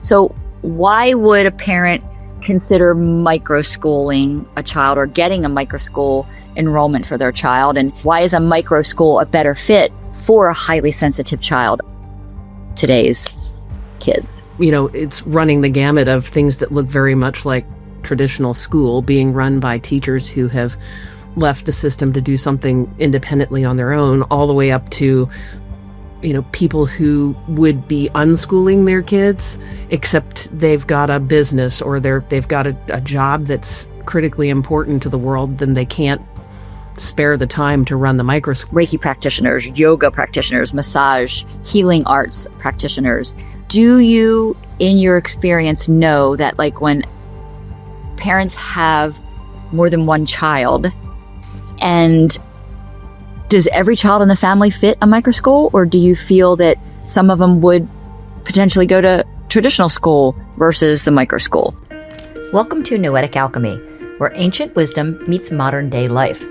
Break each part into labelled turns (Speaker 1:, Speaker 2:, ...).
Speaker 1: So why would a parent consider microschooling a child or getting a microschool enrollment for their child? And why is a microschool a better fit for a highly sensitive child? Today's kids.
Speaker 2: You know, it's running the gamut of things that look very much like traditional school, being run by teachers who have left the system to do something independently on their own, all the way up to, you know, people who would be unschooling their kids, except they've got a business or they've got a job that's critically important to the world, then they can't spare the time to run the microschool.
Speaker 1: Reiki practitioners, yoga practitioners, massage, healing arts practitioners. Do you, in your experience, know that like when parents have more than one child, and does every child in the family fit a microschool, or do you feel that some of them would potentially go to traditional school versus the microschool? Welcome to Noetic Alchemy, where ancient wisdom meets modern day life.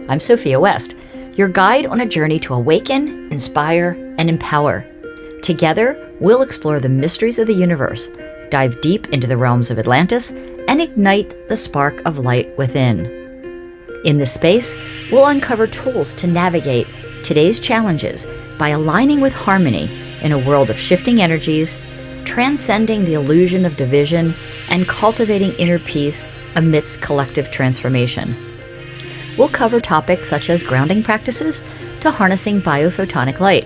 Speaker 1: I'm Sophia West, your guide on a journey to awaken, inspire, and empower. Together, we'll explore the mysteries of the universe, dive deep into the realms of Atlantis, and ignite the spark of light within. In this space, we'll uncover tools to navigate today's challenges by aligning with harmony in a world of shifting energies, transcending the illusion of division, and cultivating inner peace amidst collective transformation. We'll cover topics such as grounding practices to harnessing biophotonic light,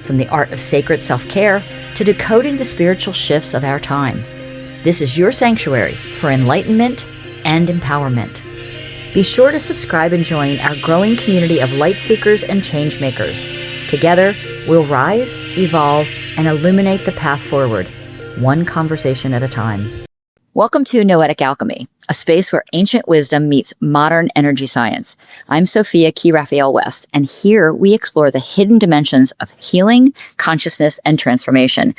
Speaker 1: from the art of sacred self-care to decoding the spiritual shifts of our time. This is your sanctuary for enlightenment and empowerment. Be sure to subscribe and join our growing community of light seekers and change makers. Together, we'll rise, evolve, and illuminate the path forward, one conversation at a time. Welcome to Noetic Alchemy, a space where ancient wisdom meets modern energy science. I'm Sophia KeyRaphael West, and here we explore the hidden dimensions of healing, consciousness, and transformation.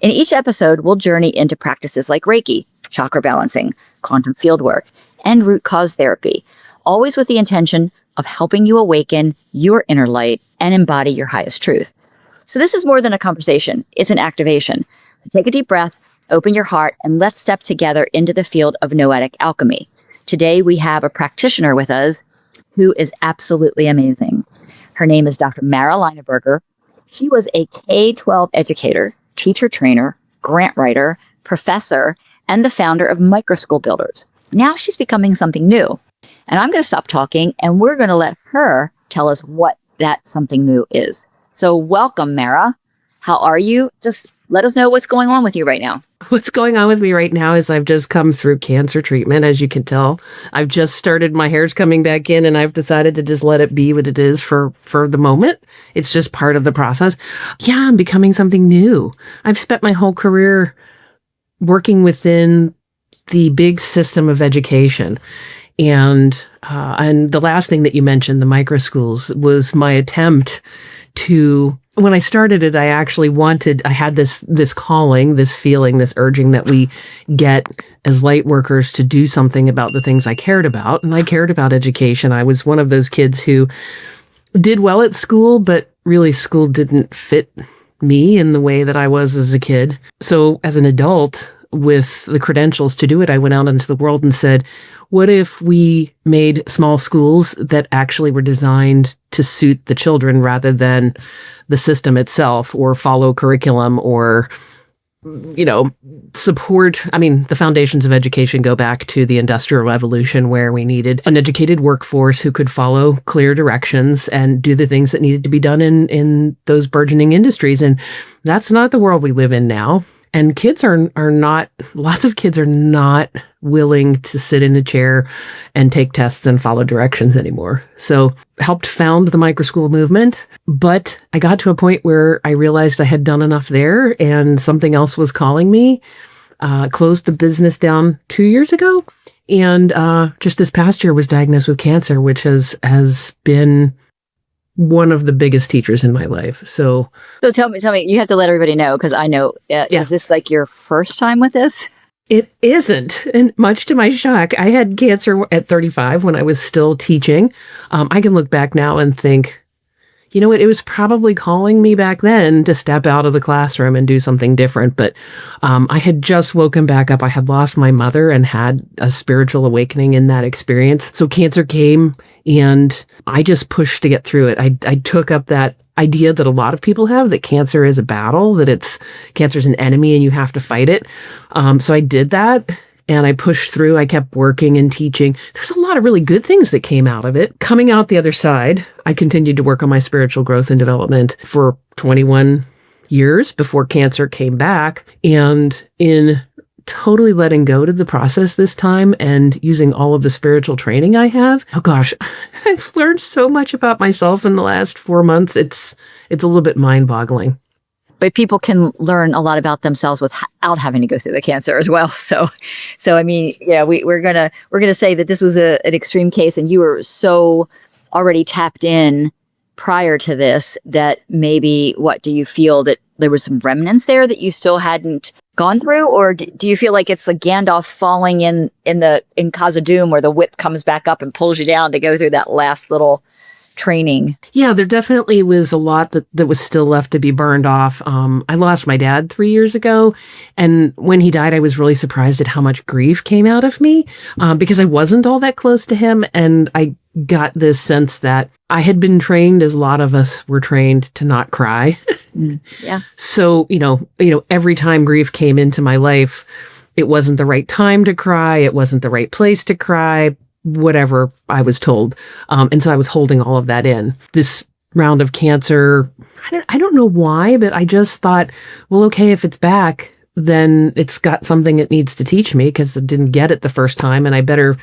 Speaker 1: In each episode, we'll journey into practices like Reiki, chakra balancing, quantum field work, and root cause therapy, always with the intention of helping you awaken your inner light and embody your highest truth. So this is more than a conversation, it's an activation. Take a deep breath, open your heart, and let's step together into the field of Noetic Alchemy. Today, we have a practitioner with us who is absolutely amazing. Her name is Dr. Mara Linaberger. She was a K-12 educator, teacher trainer, grant writer, professor, and the founder of Microschool Builders. Now she's becoming something new. And I'm going to stop talking, and we're going to let her tell us what that something new is. So welcome, Mara. How are you? Just let us know what's going on with you right now.
Speaker 2: What's going on with me right now is I've just come through cancer treatment, as you can tell. I've just started, my hair's coming back in, and I've decided to just let it be what it is for the moment. It's just part of the process. Yeah, I'm becoming something new. I've spent my whole career working within the big system of education. And the last thing that you mentioned, the microschools, was my attempt to, when I started it, I had this calling, this feeling, this urging that we get as light workers to do something about the things I cared about. And I cared about education. I was one of those kids who did well at school, but really school didn't fit me in the way that I was as a kid. So as an adult, with the credentials to do it, I went out into the world and said, what if we made small schools that actually were designed to suit the children rather than the system itself, or follow curriculum, or, you know, support? I mean, the foundations of education go back to the Industrial Revolution, where we needed an educated workforce who could follow clear directions and do the things that needed to be done in those burgeoning industries. And that's not the world we live in now. And kids are not, lots of kids are not willing to sit in a chair and take tests and follow directions anymore. So helped found the microschool movement, but I got to a point where I realized I had done enough there and something else was calling me. Closed the business down 2 years ago. And just this past year was diagnosed with cancer, which has been one of the biggest teachers in my life. So
Speaker 1: tell me, you have to let everybody know, because I know, is this like your first time with this?
Speaker 2: It isn't. And much to my shock, I had cancer at 35 when I was still teaching. I can look back now and think, you know what, it was probably calling me back then to step out of the classroom and do something different. But I had just woken back up. I had lost my mother and had a spiritual awakening in that experience. So cancer came and I just pushed to get through it. I took up that idea that a lot of people have, that cancer is a battle, that cancer's an enemy and you have to fight it. So I did that. And I pushed through. I kept working and teaching. There's a lot of really good things that came out of it. Coming out the other side, I continued to work on my spiritual growth and development for 21 years before cancer came back. And in totally letting go to the process this time and using all of the spiritual training I have, oh gosh, I've learned so much about myself in the last 4 months. It's a little bit mind-boggling.
Speaker 1: But people can learn a lot about themselves without having to go through the cancer as well. So I mean, yeah, we're gonna say that this was an extreme case, and you were so already tapped in prior to this that maybe, what do you feel that there was some remnants there that you still hadn't gone through, or do you feel like it's the Gandalf falling in Khazad-dûm, where the whip comes back up and pulls you down to go through that last little training?
Speaker 2: Yeah, there definitely was a lot that was still left to be burned off. I lost my dad 3 years ago, and when he died, I was really surprised at how much grief came out of me because I wasn't all that close to him, and I got this sense that I had been trained, as a lot of us were trained, to not cry.
Speaker 1: Yeah.
Speaker 2: So, every time grief came into my life, it wasn't the right time to cry. It wasn't the right place to cry. Whatever I was told. And so I was holding all of that in. This round of cancer, I don't know why, but I just thought, well, okay, if it's back, then it's got something it needs to teach me, because I didn't get it the first time, and I better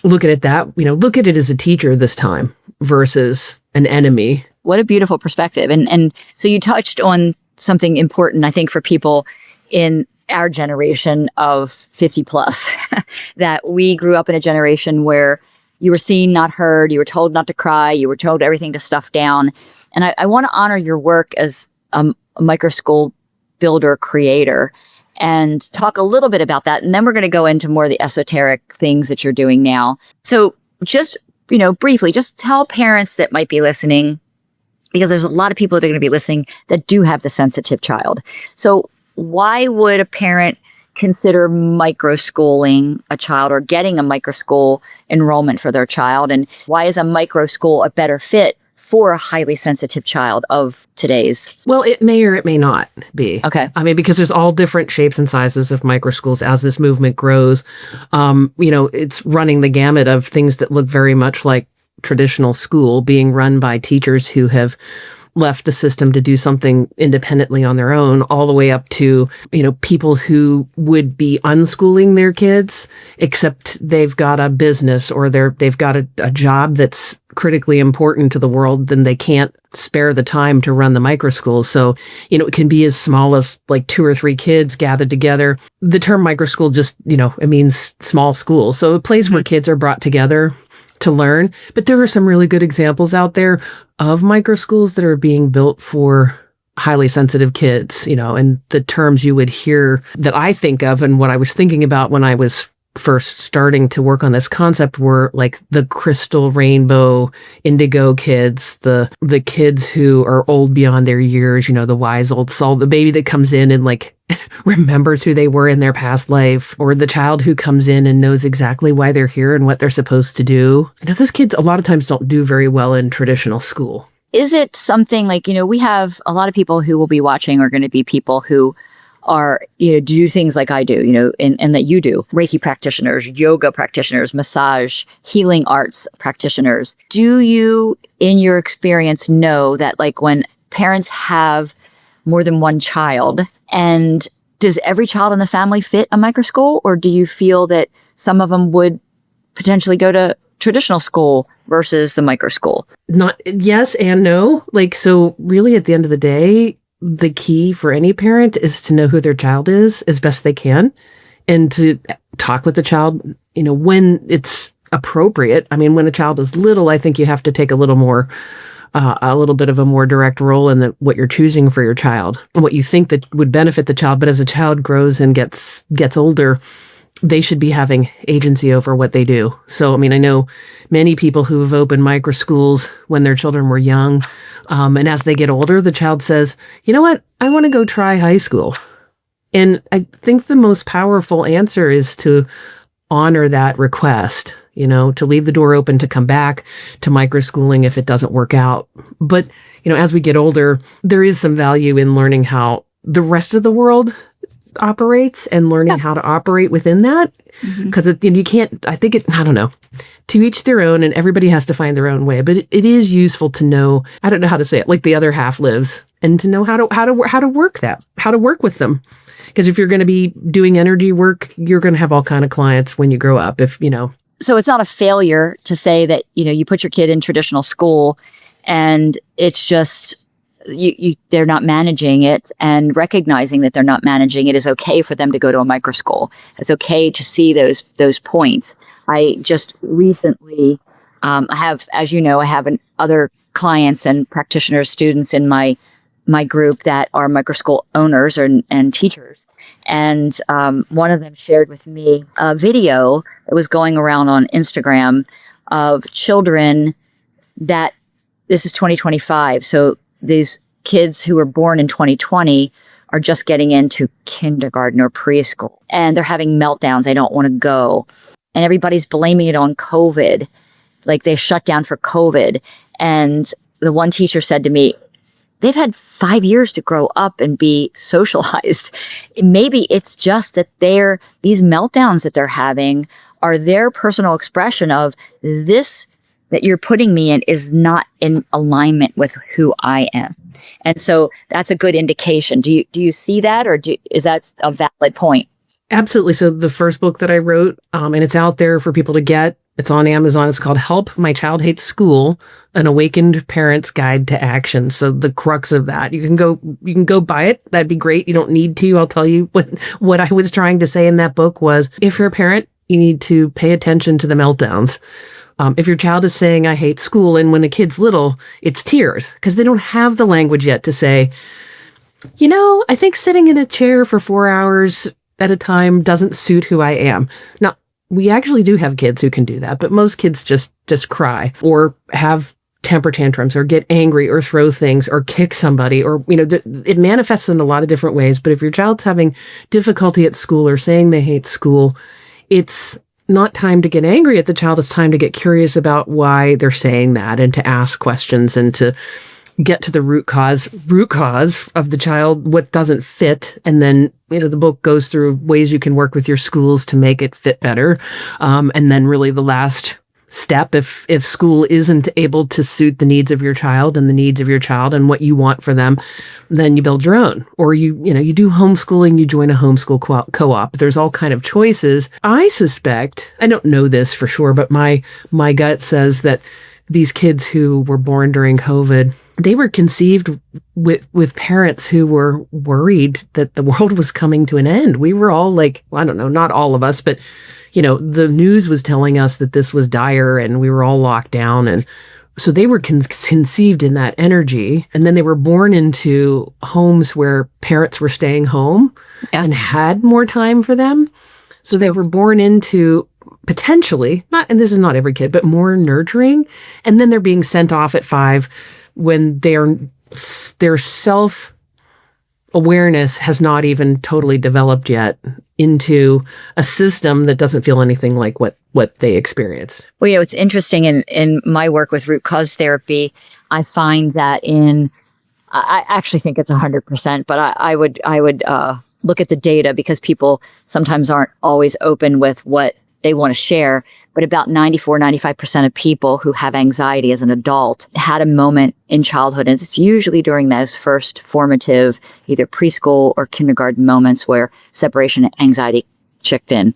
Speaker 2: look at it look at it as a teacher this time versus an enemy.
Speaker 1: What a beautiful perspective. And so you touched on something important, I think, for people in our generation of 50 plus, that we grew up in a generation where you were seen, not heard, you were told not to cry, you were told everything to stuff down. And I want to honor your work as a microschool builder, creator, and talk a little bit about that. And then we're going to go into more of the esoteric things that you're doing now. So just, briefly, just tell parents that might be listening, because there's a lot of people that are going to be listening that do have the sensitive child. So why would a parent consider microschooling a child, or getting a microschool enrollment for their child? And why is a microschool a better fit for a highly sensitive child of today's?
Speaker 2: Well, it may or it may not be.
Speaker 1: Okay.
Speaker 2: I mean, because there's all different shapes and sizes of microschools as this movement grows. It's running the gamut of things that look very much like traditional school, being run by teachers who have left the system to do something independently on their own, all the way up to, people who would be unschooling their kids, except they've got a business or they've got a job that's critically important to the world, then they can't spare the time to run the microschool. So, it can be as small as like 2 or 3 kids gathered together. The term microschool just, it means small school. So a place where kids are brought together to learn. But there are some really good examples out there of microschools that are being built for highly sensitive kids, and the terms you would hear that I think of, and what I was thinking about when I was first starting to work on this concept, were like the crystal, rainbow, indigo kids, the kids who are old beyond their years, the wise old soul, the baby that comes in and like remembers who they were in their past life, or the child who comes in and knows exactly why they're here and what they're supposed to do. Those kids a lot of times don't do very well in traditional school.
Speaker 1: Is it something like, we have a lot of people who will be watching are going to be people who are, do things like I do, and that you do. Reiki practitioners, yoga practitioners, massage, healing arts practitioners. Do you, in your experience, know that like when parents have more than one child, and does every child in the family fit a microschool, or do you feel that some of them would potentially go to traditional school versus the microschool?
Speaker 2: Not yes and no. So really at the end of the day, the key for any parent is to know who their child is as best they can, and to talk with the child, when it's appropriate. I mean, when a child is little, I think you have to take a little bit of a more direct role in what you're choosing for your child, and what you think that would benefit the child. But as a child grows and gets older, they should be having agency over what they do. So, I mean, I know many people who have opened microschools when their children were young. And as they get older, the child says, you know what? I want to go try high school. And I think the most powerful answer is to honor that request, to leave the door open to come back to microschooling if it doesn't work out. But, as we get older, there is some value in learning how the rest of the world operates and learning how to operate within that. Because you can't, I don't know, to each their own, and everybody has to find their own way. But it is useful to know, I don't know how to say it, like the other half lives, and to know how to work with them. Because if you're going to be doing energy work, you're going to have all kind of clients when you grow up.
Speaker 1: So it's not a failure to say that, you put your kid in traditional school and it's just, they're not managing it, and recognizing that they're not managing it is okay for them to go to a micro school. It's okay to see those points. I just recently, I have other clients and practitioners, students in my group that are micro school owners and teachers. And one of them shared with me a video that was going around on Instagram of children that, this is 2025. So these kids who were born in 2020 are just getting into kindergarten or preschool. And they're having meltdowns. They don't want to go. And everybody's blaming it on COVID. Like they shut down for COVID. And the one teacher said to me, they've had 5 years to grow up and be socialized. Maybe it's just that these meltdowns that they're having are their personal expression of this that you're putting me in is not in alignment with who I am. And so that's a good indication. Do you see that, or is that a valid point?
Speaker 2: Absolutely. So the first book that I wrote, and it's out there for people to get, it's on Amazon. It's called Help, My Child Hates School, An Awakened Parent's Guide to Action. So the crux of that, you can go buy it. That'd be great. You don't need to. I'll tell you what I was trying to say in that book was, if you're a parent, you need to pay attention to the meltdowns. If your child is saying, I hate school, and when a kid's little, it's tears, because they don't have the language yet to say, I think sitting in a chair for 4 hours at a time doesn't suit who I am. Now, we actually do have kids who can do that, but most kids just cry or have temper tantrums or get angry or throw things or kick somebody, or, it manifests in a lot of different ways. But if your child's having difficulty at school or saying they hate school, it's not time to get angry at the child. It's time to get curious about why they're saying that, and to ask questions and to get to the root cause of the child, what doesn't fit. And then, the book goes through ways you can work with your schools to make it fit better. And then really the last step, if school isn't able to suit the needs of your child and the needs of your child and what you want for them, then you build your own, or you do homeschooling, you join a homeschool co-op. There's all kind of choices. I suspect, I don't know this for sure, but my gut says that these kids who were born during COVID, they were conceived with parents who were worried that the world was coming to an end. We were all like, well, I don't know, not all of us, but the news was telling us that this was dire and we were all locked down. And so they were conceived in that energy. And then they were born into homes where parents were staying home and had more time for them. So they were born into potentially, and this is not every kid, but more nurturing. And then they're being sent off at 5 when their self-awareness has not even totally developed yet into a system that doesn't feel anything like what they experienced.
Speaker 1: Well, it's interesting in my work with root cause therapy, I find that I actually think it's 100%, but I would look at the data, because people sometimes aren't always open with what they want to share. But about 95% of people who have anxiety as an adult had a moment in childhood. And it's usually during those first formative, either preschool or kindergarten moments, where separation anxiety kicked in,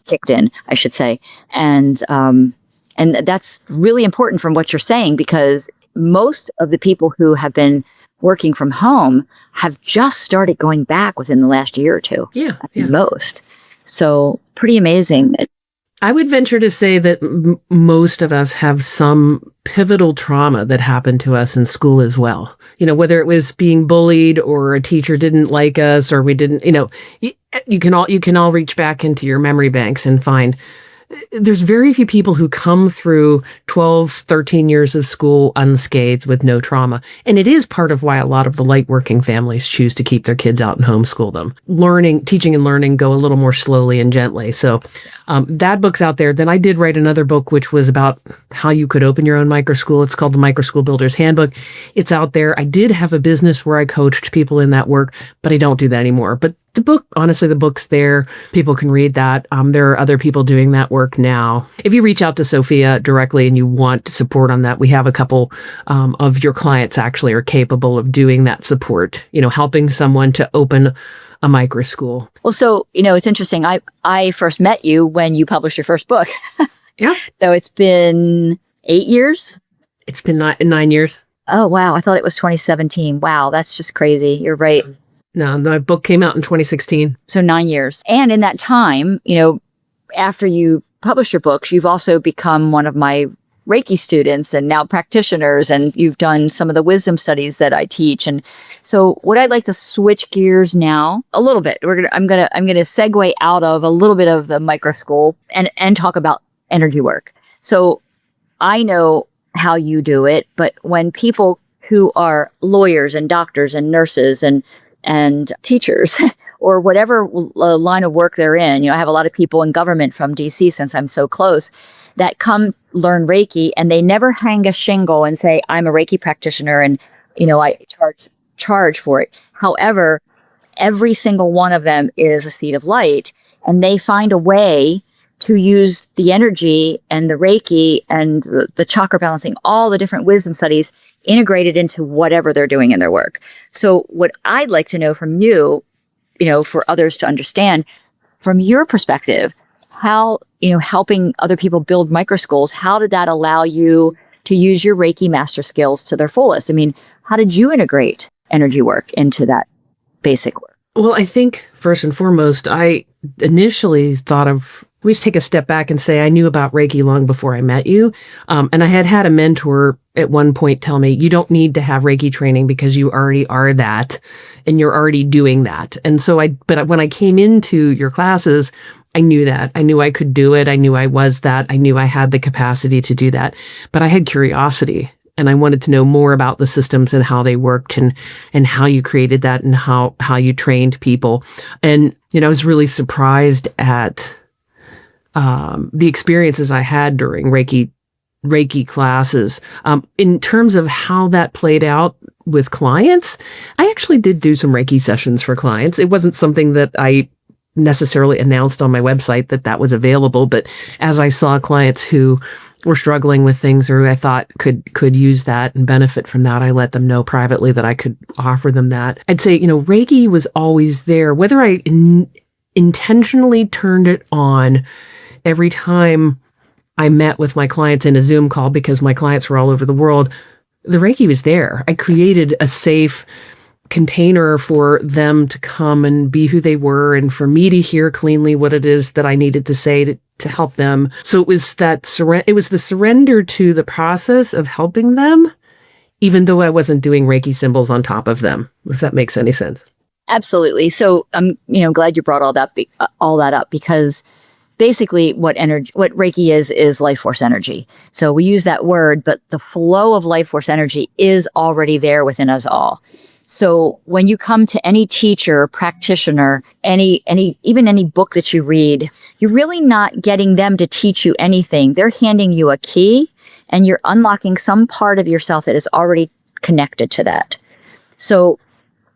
Speaker 1: I should say. And that's really important from what you're saying, because most of the people who have been working from home have just started going back within the last year or two.
Speaker 2: Yeah.
Speaker 1: Most. So pretty amazing.
Speaker 2: I would venture to say that most of us have some pivotal trauma that happened to us in school as well. Whether it was being bullied or a teacher didn't like us or we didn't, you can all reach back into your memory banks and find there's very few people who come through 12, 13 years of school unscathed with no trauma. And it is part of why a lot of the light working families choose to keep their kids out and homeschool them. Teaching and learning go a little more slowly and gently. So that book's out there. Then I did write another book, which was about how you could open your own microschool. It's called the Microschool Builder's Handbook. It's out there. I did have a business where I coached people in that work, but I don't do that anymore. But the book's there. People can read that. There are other people doing that work now. If you reach out to Sophia directly and you want support on that, we have a couple of your clients actually are capable of doing that support, helping someone to open a microschool.
Speaker 1: Well, so, it's interesting. I first met you when you published your first book.
Speaker 2: Yeah.
Speaker 1: So it's been 8 years?
Speaker 2: It's been 9 years.
Speaker 1: Oh, wow. I thought it was 2017. Wow. That's just crazy. You're right.
Speaker 2: No, my book came out in 2016.
Speaker 1: So 9 years. And in that time, after you published your books, you've also become one of my Reiki students and now practitioners, and you've done some of the wisdom studies that I teach. And so what I'd like to switch gears now a little bit. I'm gonna segue out of a little bit of the microschool and talk about energy work. So I know how you do it, but when people who are lawyers and doctors and nurses and teachers or whatever line of work they're in. I have a lot of people in government from DC, since I'm so close, that come learn Reiki and they never hang a shingle and say, I'm a Reiki practitioner and, I charge for it. However, every single one of them is a seed of light, and they find a way to use the energy and the Reiki and the chakra balancing, all the different wisdom studies integrated into whatever they're doing in their work. So what I'd like to know from you, for others to understand from your perspective, how, helping other people build microschools, how did that allow you to use your Reiki master skills to their fullest? I mean, how did you integrate energy work into that basic work?
Speaker 2: Well, I think first and foremost, I initially thought of, we take a step back and say, I knew about Reiki long before I met you. And I had a mentor at one point tell me, you don't need to have Reiki training because you already are that and you're already doing that. And so but when I came into your classes, I knew that. I knew I could do it. I knew I was that. I knew I had the capacity to do that. But I had curiosity and I wanted to know more about the systems and how they worked and how you created that and how you trained people. And, I was really surprised at the experiences I had during Reiki classes. In terms of how that played out with clients, I actually did do some Reiki sessions for clients. It wasn't something that I necessarily announced on my website that was available, but as I saw clients who were struggling with things or who I thought could use that and benefit from that, I let them know privately that I could offer them that. I'd say, Reiki was always there, whether I intentionally turned it on every time I met with my clients in a Zoom call, because my clients were all over the world, the Reiki was there. I created a safe container for them to come and be who they were and for me to hear cleanly what it is that I needed to say to help them. So it was the surrender to the process of helping them, even though I wasn't doing Reiki symbols on top of them, if that makes any sense.
Speaker 1: Absolutely. So I'm glad you brought all that up, because basically what Reiki is life force energy. So we use that word, but the flow of life force energy is already there within us all. So when you come to any teacher, practitioner, even any book that you read, you're really not getting them to teach you anything. They're handing you a key and you're unlocking some part of yourself that is already connected to that. So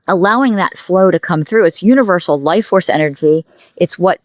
Speaker 1: allowing that flow to come through, it's universal life force energy. It's what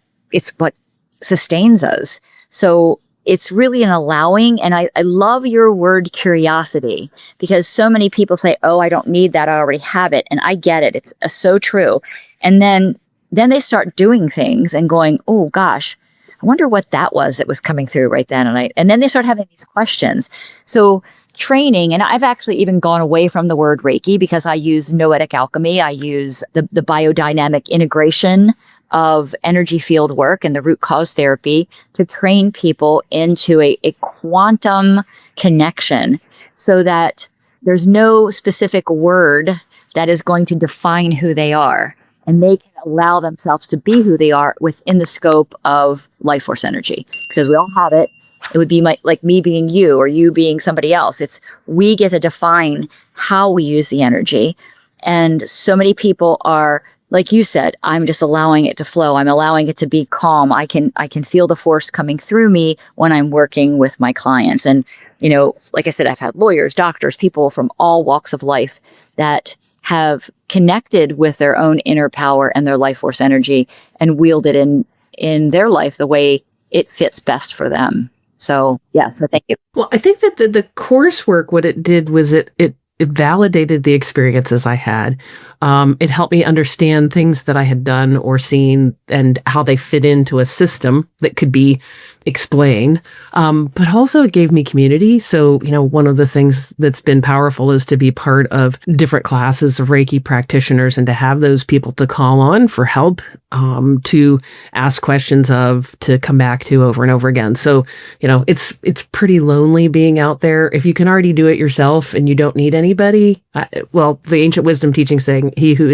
Speaker 1: sustains us. So it's really an allowing. And I love your word curiosity, because so many people say, oh, I don't need that. I already have it. And I get it. It's so true. And then they start doing things and going, oh gosh, I wonder what that was coming through right then. And then they start having these questions. So training, and I've actually even gone away from the word Reiki because I use Noetic Alchemy. I use the biodynamic integration of energy field work and the root cause therapy to train people into a quantum connection so that there's no specific word that is going to define who they are. And they can allow themselves to be who they are within the scope of life force energy, because we all have it. It would be like me being you or you being somebody else. We get to define how we use the energy. And so many people are, like you said, I'm just allowing it to flow. I'm allowing it to be calm. I can feel the force coming through me when I'm working with my clients. And, like I said, I've had lawyers, doctors, people from all walks of life that have connected with their own inner power and their life force energy and wielded in their life the way it fits best for them. So thank you.
Speaker 2: Well, I think that the coursework, what it did was it validated the experiences I had. It helped me understand things that I had done or seen and how they fit into a system that could be explained. But also it gave me community. So, one of the things that's been powerful is to be part of different classes of Reiki practitioners and to have those people to call on for help, to ask questions of, to come back to over and over again. So, it's pretty lonely being out there. If you can already do it yourself and you don't need anybody, the ancient wisdom teaching saying, he who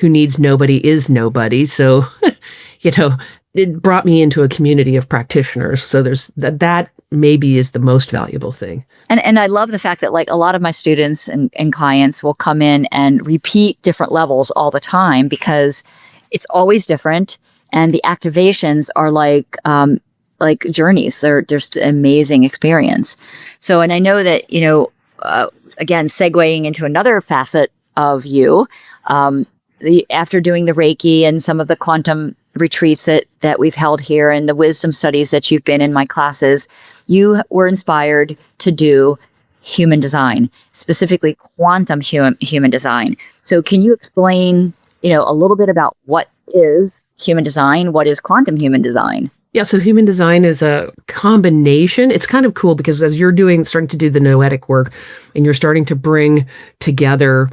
Speaker 2: needs nobody is nobody. So, it brought me into a community of practitioners. So there's that maybe is the most valuable thing.
Speaker 1: And I love the fact that like a lot of my students and clients will come in and repeat different levels all the time because it's always different. And the activations are like journeys. They're just an amazing experience. So, and I know that, again, segueing into another facet of you, after doing the Reiki and some of the quantum retreats that we've held here and the wisdom studies that you've been in my classes, you were inspired to do human design, specifically quantum human design. So can you explain, a little bit about what is human design? What is quantum human design?
Speaker 2: Yeah, so human design is a combination. It's kind of cool because as you're starting to do the noetic work and you're starting to bring together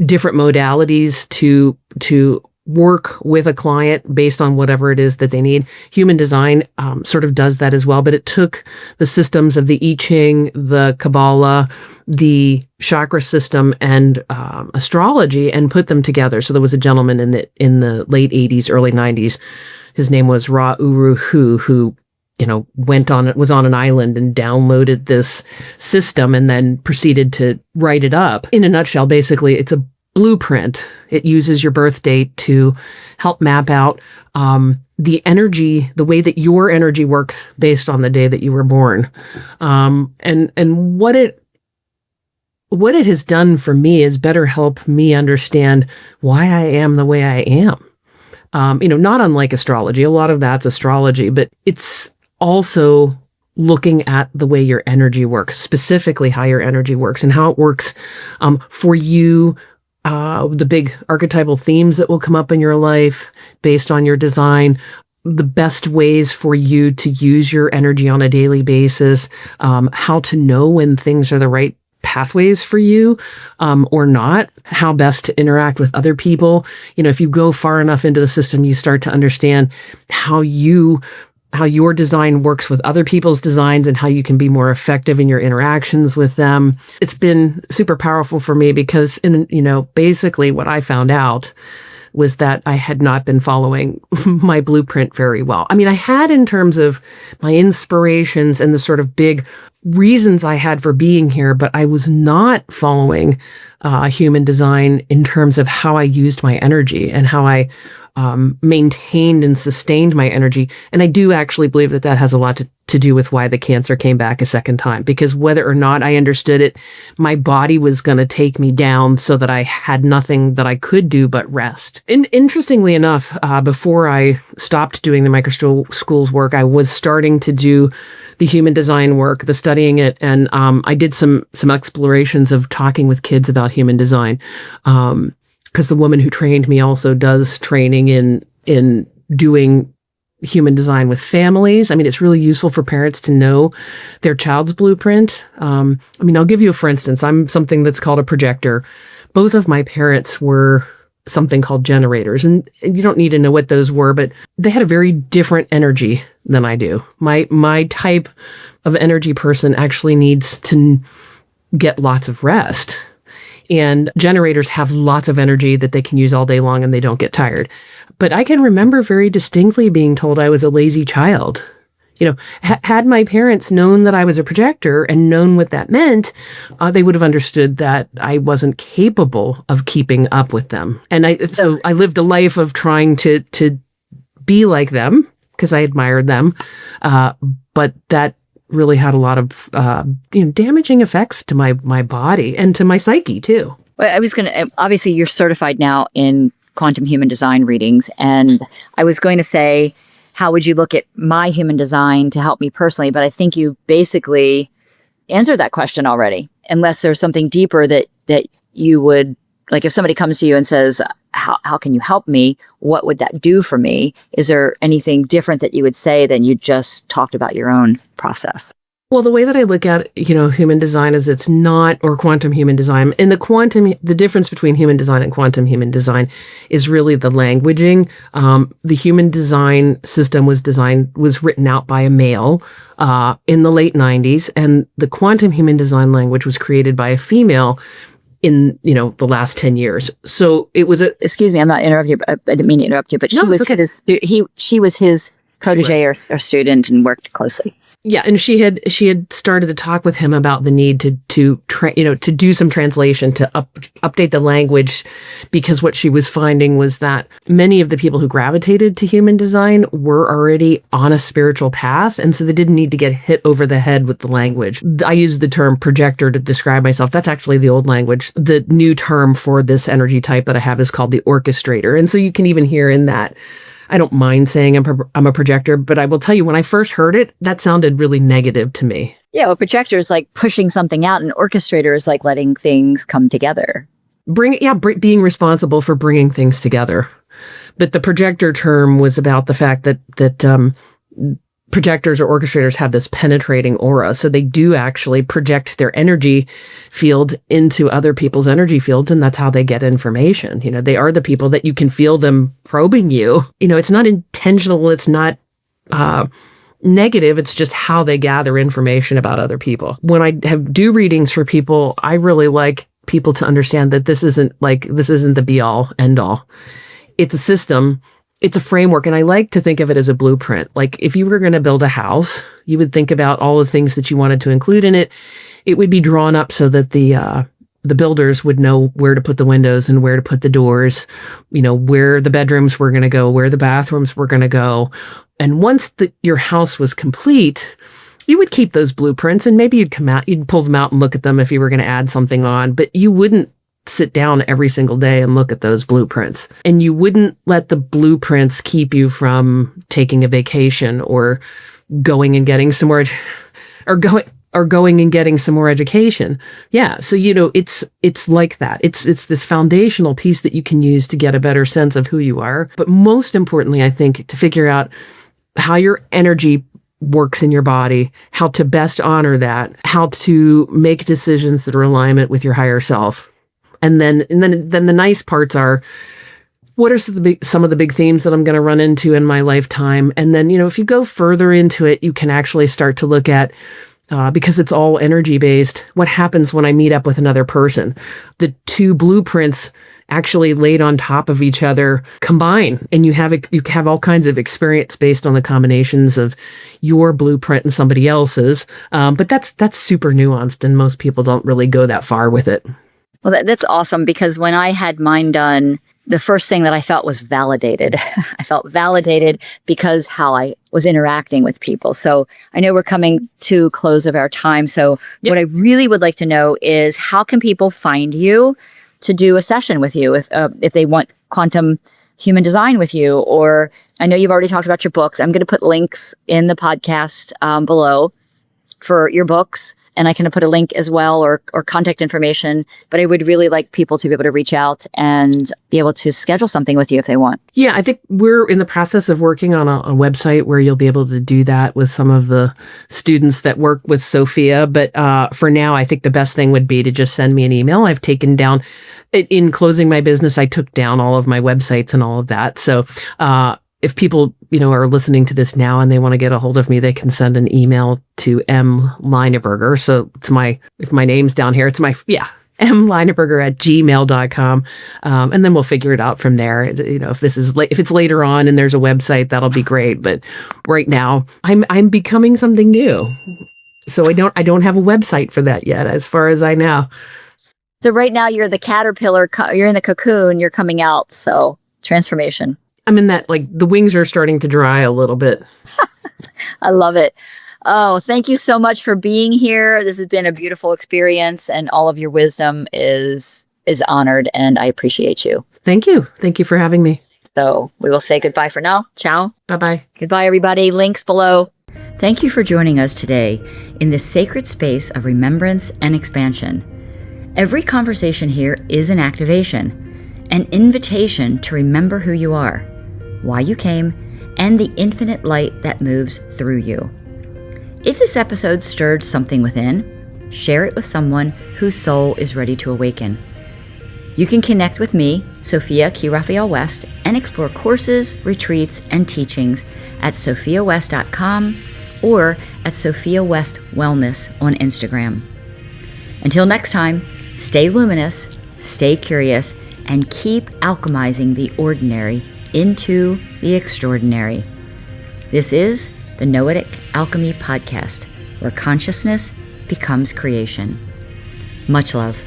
Speaker 2: different modalities to work with a client based on whatever it is that they need. Human design sort of does that as well, but it took the systems of the I Ching, the Kabbalah, the chakra system, and astrology and put them together. So there was a gentleman in the late 80s, early 90s. His name was Ra Uru Hu, who was on an island and downloaded this system and then proceeded to write it up. In a nutshell, basically, it's a blueprint. It uses your birth date to help map out the energy, the way that your energy works based on the day that you were born. And what it has done for me is better help me understand why I am the way I am. Not unlike astrology. A lot of that's astrology, but it's also looking at the way your energy works, specifically how your energy works and how it works for you, the big archetypal themes that will come up in your life based on your design, the best ways for you to use your energy on a daily basis, how to know when things are the right pathways for you or not, how best to interact with other people. If you go far enough into the system, you start to understand how your design works with other people's designs and how you can be more effective in your interactions with them. It's been super powerful for me because basically what I found out was that I had not been following my blueprint very well. I mean, I had in terms of my inspirations and the sort of big reasons I had for being here, but I was not following human design in terms of how I used my energy and how I maintained and sustained my energy. And I do actually believe that has a lot to do with why the cancer came back a second time, because whether or not I understood it, my body was going to take me down so that I had nothing that I could do but rest. And interestingly enough, before I stopped doing the microschools work, I was starting to do the human design work, the studying it. And I did some explorations of talking with kids about human design. Because the woman who trained me also does training in doing human design with families. I mean, it's really useful for parents to know their child's blueprint. I'll give you a for instance. I'm something that's called a projector. Both of my parents were something called generators. And you don't need to know what those were, but they had a very different energy than I do. My type of energy person actually needs to get lots of rest. And generators have lots of energy that they can use all day long and they don't get tired. But I can remember very distinctly being told I was a lazy child. Had my parents known that I was a projector and known what that meant, they would have understood that I wasn't capable of keeping up with them. And so I lived a life of trying to be like them because I admired them. But that really had a lot of damaging effects to my body and to my psyche too.
Speaker 1: Well, I was going to, obviously you're certified now in quantum human design readings. And I was going to say, how would you look at my human design to help me personally? But I think you basically answered that question already, unless there's something deeper that you would, like if somebody comes to you and says, how can you help me? What would that do for me? Is there anything different that you would say than you just talked about your own process?
Speaker 2: Well, the way that I look at, human design is it's not, or quantum human design. And the difference between human design and quantum human design is really the languaging. The human design system was written out by a male in the late 90s, and the quantum human design language was created by a female in, the last 10 years. So it was
Speaker 1: excuse me, I'm not interrupting you, but I didn't mean to interrupt you, but she was his protege or student and worked closely.
Speaker 2: Yeah, and she had started to talk with him about the need to do some translation to update the language, because what she was finding was that many of the people who gravitated to human design were already on a spiritual path, and so they didn't need to get hit over the head with the language. I use the term projector to describe myself. That's actually the old language. The new term for this energy type that I have is called the orchestrator, and so you can even hear in that. I don't mind saying I'm a projector, but I will tell you, when I first heard it, that sounded really negative to me.
Speaker 1: Yeah, well, projector is like pushing something out, and orchestrator is like letting things come together.
Speaker 2: Being responsible for bringing things together. But the projector term was about the fact that projectors or orchestrators have this penetrating aura. So they do actually project their energy field into other people's energy fields, and that's how they get information. They are the people that you can feel them probing you. It's not intentional. It's not negative. It's just how they gather information about other people. When I do readings for people, I really like people to understand that this isn't the be all end all. It's a system. It's a framework, and I like to think of it as a blueprint. Like if you were going to build a house, you would think about all the things that you wanted to include in it. It would be drawn up so that the builders would know where to put the windows and where to put the doors, where the bedrooms were going to go, where the bathrooms were going to go. And once your house was complete, you would keep those blueprints, and maybe you'd pull them out and look at them if you were going to add something on, but you wouldn't sit down every single day and look at those blueprints. And you wouldn't let the blueprints keep you from taking a vacation or going and getting some more, going and getting some more education. Yeah. So, it's like that. It's this foundational piece that you can use to get a better sense of who you are. But most importantly, I think, to figure out how your energy works in your body, how to best honor that, how to make decisions that are in alignment with your higher self. And then the nice parts are, what are some of the big themes that I'm going to run into in my lifetime? And then, if you go further into it, you can actually start to look at, because it's all energy based, what happens when I meet up with another person? The two blueprints actually laid on top of each other combine, and you have all kinds of experience based on the combinations of your blueprint and somebody else's. But that's super nuanced, and most people don't really go that far with it.
Speaker 1: Well, that's awesome, because when I had mine done, the first thing that I felt was validated. I felt validated because how I was interacting with people. So I know we're coming to close of our time. So What I really would like to know is, how can people find you to do a session with you if they want quantum human design with you? Or I know you've already talked about your books. I'm going to put links in the podcast below for your books. And I can put a link as well or contact information. But I would really like people to be able to reach out and be able to schedule something with you if they want.
Speaker 2: Yeah, I think we're in the process of working on a website where you'll be able to do that with some of the students that work with Sophia. But for now, I think the best thing would be to just send me an email. I've taken down, in closing my business, I took down all of my websites and all of that. So if people, are listening to this now and they want to get a hold of me, they can send an email to Linaberger. So if my name's down here, it's mlineberger@gmail.com. And then we'll figure it out from there. If it's later on and there's a website, that'll be great. But right now I'm becoming something new. So I don't have a website for that yet, as far as I know.
Speaker 1: So right now you're the caterpillar, you're in the cocoon, you're coming out. So transformation.
Speaker 2: I'm in that, the wings are starting to dry a little bit.
Speaker 1: I love it. Oh, thank you so much for being here. This has been a beautiful experience, and all of your wisdom is honored, and I appreciate you.
Speaker 2: Thank you. Thank you for having me.
Speaker 1: So we will say goodbye for now. Ciao.
Speaker 2: Bye-bye.
Speaker 1: Goodbye, everybody. Links below. Thank you for joining us today in this sacred space of remembrance and expansion. Every conversation here is an activation, an invitation to remember who you are, why you came, and the infinite light that moves through you. If this episode stirred something within, share it with someone whose soul is ready to awaken. You can connect with me, Sophia KeyRaphael West, and explore courses, retreats, and teachings at sophiawest.com or at Sophia West Wellness on Instagram. Until next time, stay luminous, stay curious, and keep alchemizing the ordinary into the extraordinary. This is the Noetic Alchemy podcast, where consciousness becomes creation. Much love.